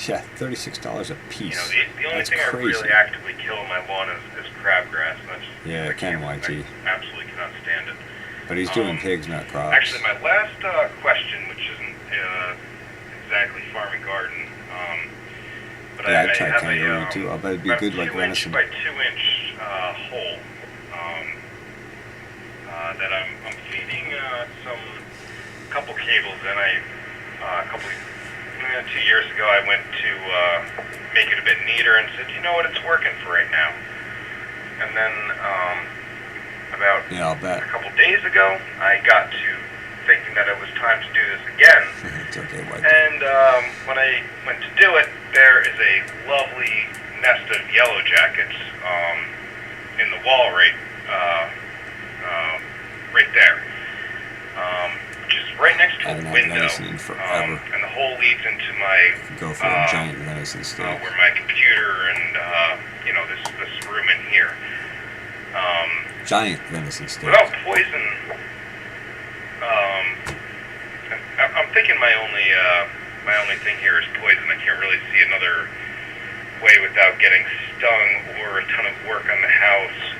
Yeah, $36 a piece. The only That's thing crazy. I really actively kill on my lawn is crabgrass. And Yeah, Ken YT. I absolutely cannot stand it. But he's doing pigs, not crops. Actually, my last question, which isn't exactly farm and garden, but Yeah, I'd I try have kangaroo too. I'll bet it'd be good like venison. 2-inch by 2-inch hole that I'm feeding some couple cables in. A couple 2 years ago, I went to make it a bit neater and said, you know what, it's working for right now. And then about a couple days ago, I got to thinking that it was time to do this again. It's okay, White. And when I went to do it, there is a lovely nest of yellow jackets in the wall right there, which is right next to a window. And the hole leads into my go for a giant venison steak. Where my computer and this room in here. Giant venison steak. Without poison, I'm thinking my only thing here is poison. I can't really see another way without getting stung or a ton of work on the house.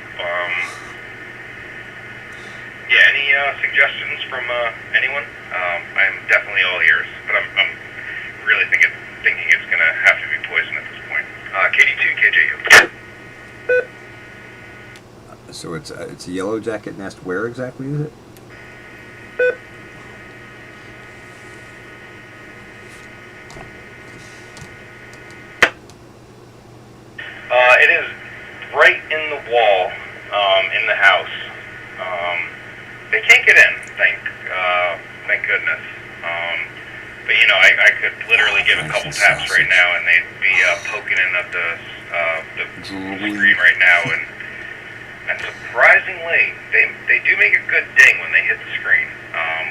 Yeah, any suggestions from anyone? I'm definitely all ears, but I'm really thinking it's going to have to be poison at this point. KD2, KJU. So it's a yellow jacket nest. Where exactly is it? It is right in the wall in the house. They can't get in, thank goodness. But I could literally give a couple taps right now, and they'd be poking in at the screen right now, and surprisingly, they do make a good ding when they hit the screen.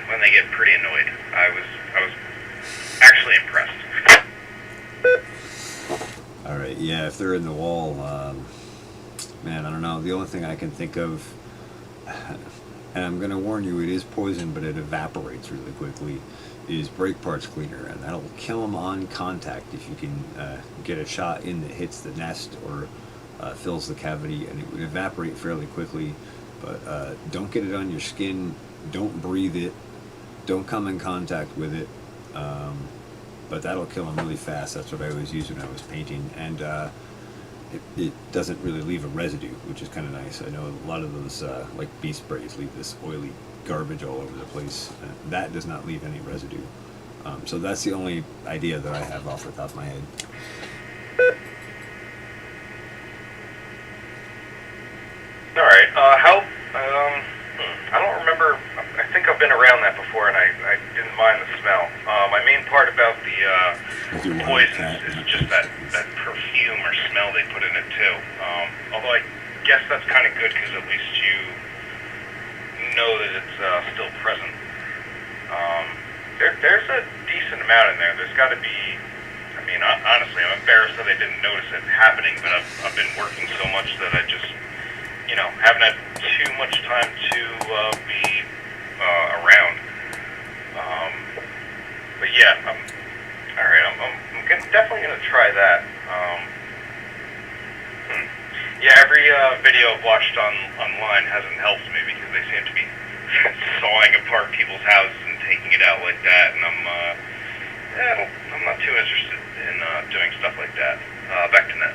When they get pretty annoyed, I was actually impressed. All right, yeah, if they're in the wall, man, I don't know. The only thing I can think of, and I'm going to warn you, it is poison, but it evaporates really quickly, is brake parts cleaner, and that'll kill them on contact if you can get a shot in that hits the nest or fills the cavity, and it would evaporate fairly quickly. But don't get it on your skin, don't breathe it, don't come in contact with it, but that'll kill them really fast. That's what I always used when I was painting, and it doesn't really leave a residue, which is kind of nice. I know a lot of those like bee sprays leave this oily garbage all over the place. That does not leave any residue. So that's the only idea that I have off the top of my head. All right. How? I don't remember. I think I've been around that before, and I didn't mind the smell. My main part about the poisons is just that perfume or smell they put in it too. Although I guess that's kind of good because at least you know that it's still present. There's a decent amount in there. There's got to be. I mean, honestly, I'm embarrassed that I didn't notice it happening, but I've been working so much that I just, haven't had too much time to be around. But yeah, all right. I'm definitely gonna try that. Yeah, every video I've watched online hasn't helped me because they seem to be sawing apart people's houses and taking it out like that, and I'm not too interested in doing stuff like that. Back to net.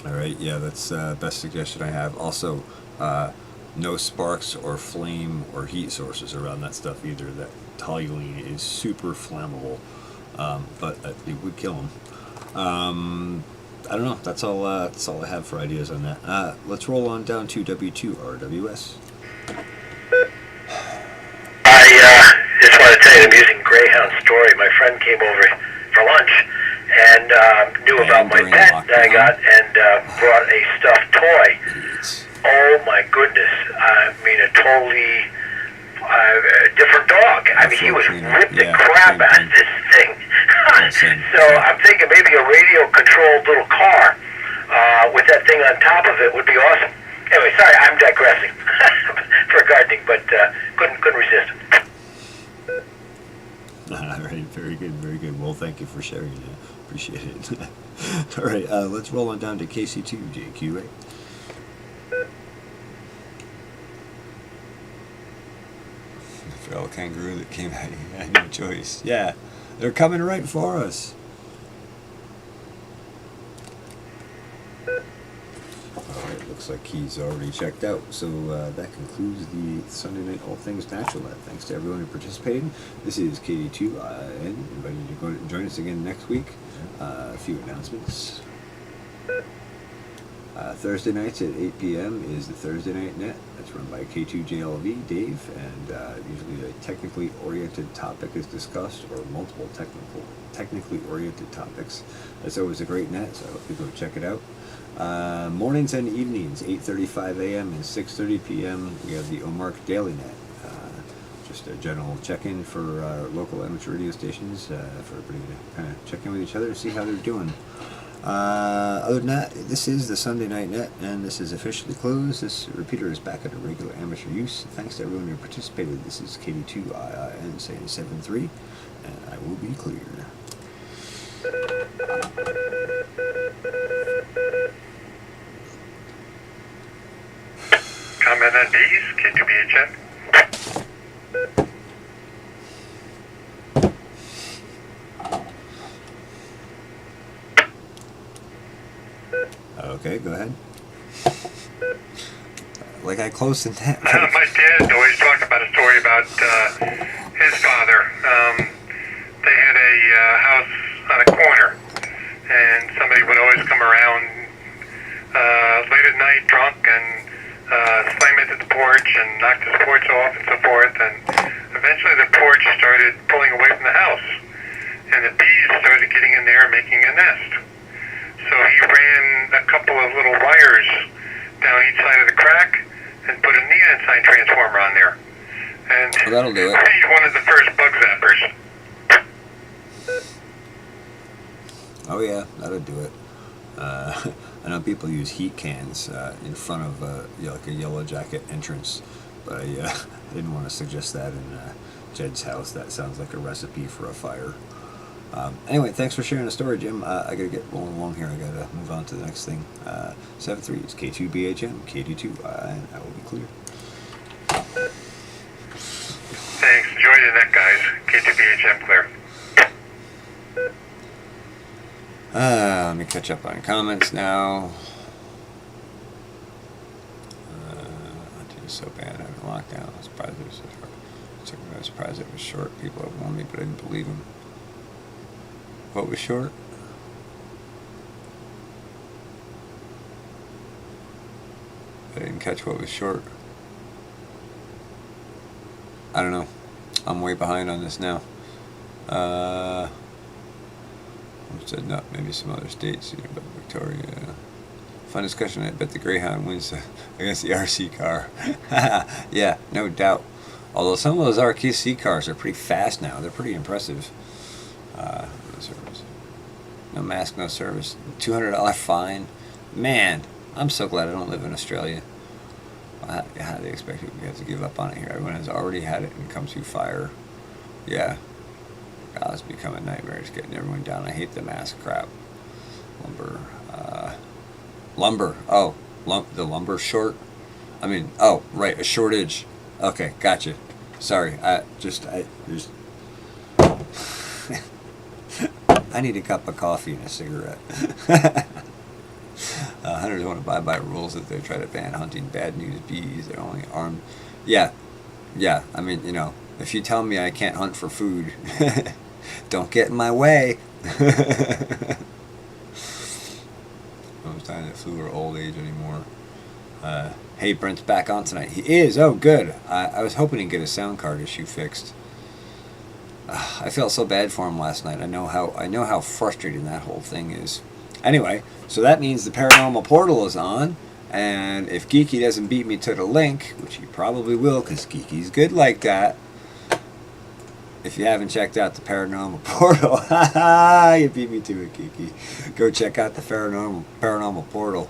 All right, yeah, that's the best suggestion I have. Also, no sparks or flame or heat sources around that stuff either. That toluene is super flammable, but it would kill them. I don't know. That's all I have for ideas on that. Let's roll on down to W2RWS. I just want to tell you an amusing Greyhound story. My friend came over for lunch and knew about my pet that I got and brought a stuffed toy. Oh my goodness. I mean, a totally different dog. I mean, he was ripped the crap out of this thing. So I'm thinking maybe a radio-controlled little car with that thing on top of it would be awesome. Anyway, sorry, I'm digressing for gardening, but couldn't resist. All right, very good, very good. Well, thank you for sharing that. Appreciate it. All right, let's roll on down to KC2, JQA. The feral kangaroo that came out, he had no choice. Yeah, they're coming right for us. Alright, looks like he's already checked out. So that concludes the Sunday Night All Things Natural Net. Thanks to everyone who participated. This is KD2. And inviting you to go join us again next week. A few announcements. Thursday nights at 8 p.m. is the Thursday Night Net. That's run by K2JLV, Dave, and usually a technically oriented topic is discussed, or multiple technically oriented topics. That's always a great net, so I hope you go check it out. Mornings and evenings, 8:35 a.m. and 6:30 p.m. we have the OMARC Daily Net. Just a general check-in for local amateur radio stations, for everybody to kind of check in with each other and see how they're doing. Other than that, this is the Sunday Night Net, and this is officially closed. This repeater is back under regular amateur use. Thanks to everyone who participated. This is KD2IIN saying 7-3, and I will be clear. Comment on these, K2BHN. Okay, go ahead. Like I closed the net. My dad always talked about a story about his father. They had a house on a corner, and somebody would always come around late at night drunk and slam into the porch and knock the porch off and so forth. And eventually the porch started pulling away from the house, and the bees started getting in there and making a nest. So he ran a couple of little wires down each side of the crack and put a neon sign transformer on there. And well, that'll do it. He's one of the first bug zappers. Oh yeah, that'll do it. I know people use heat cans in front of like a Yellow Jacket entrance, but I didn't want to suggest that in Jed's house. That sounds like a recipe for a fire. Anyway, thanks for sharing the story, Jim. I gotta get rolling along here. I gotta move on to the next thing. 7-3 is K2BHM, KD2, and I will be clear. Thanks. Enjoy the net, guys. K2BHM clear. Let me catch up on comments now. I did so bad. I'm in lockdown. I was surprised it was so short. I was surprised it was short. People have warned me, but I didn't believe them. What was short? I didn't catch what was short. I don't know. I'm way behind on this now. I said not maybe some other states, but Victoria. Fun discussion. I bet the Greyhound wins against the RC car. Yeah, no doubt. Although some of those RC cars are pretty fast now. They're pretty impressive. Service. No mask, no service. $200 fine. Man, I'm so glad I don't live in Australia. How do they expect we have to give up on it here? Everyone has already had it and come through fire. Yeah. God, it's become a nightmare. It's getting everyone down. I hate the mask crap. Lumber. Oh, the lumber short. I mean, oh, right, a shortage. Okay, gotcha. Sorry, there's. I need a cup of coffee and a cigarette. Hunters won't abide by rules if they try to ban hunting bad news bees. They're only armed. Yeah, yeah. I mean, you know, if you tell me I can't hunt for food, don't get in my way. I'm telling you, flu or old age anymore. Hey, Brent's back on tonight. He is. Oh, good. I was hoping he'd get a sound card issue fixed. I felt so bad for him last night. I know how frustrating that whole thing is. Anyway, so that means the Paranormal Portal is on, and if Geeky doesn't beat me to the link, which he probably will, because Geeky's good like that. If you haven't checked out the Paranormal Portal, you beat me to it, Geeky. Go check out the Paranormal Portal.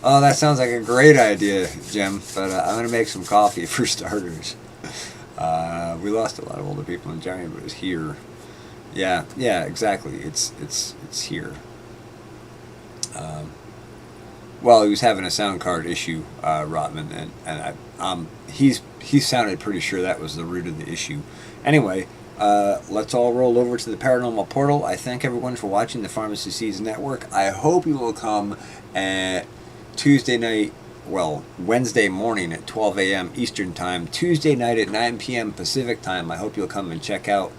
Oh, that sounds like a great idea, Jim. But I'm gonna make some coffee for starters. We lost a lot of older people in January, but it was here. Yeah, exactly. It's here. Well, he was having a sound card issue, Rotman, and he sounded pretty sure that was the root of the issue. Anyway, let's all roll over to the Paranormal Portal. I thank everyone for watching the Pharmacy Seeds Network. I hope you will come at Wednesday morning at 12 a.m. Eastern Time, Tuesday night at 9 p.m. Pacific Time. I hope you'll come and check out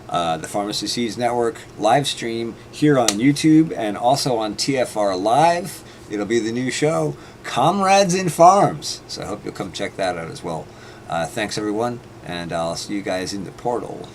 the Pharmacy Seeds Network live stream here on YouTube and also on TFR Live. It'll be the new show, Comrades in Farms. So I hope you'll come check that out as well. Thanks, everyone, and I'll see you guys in the portal.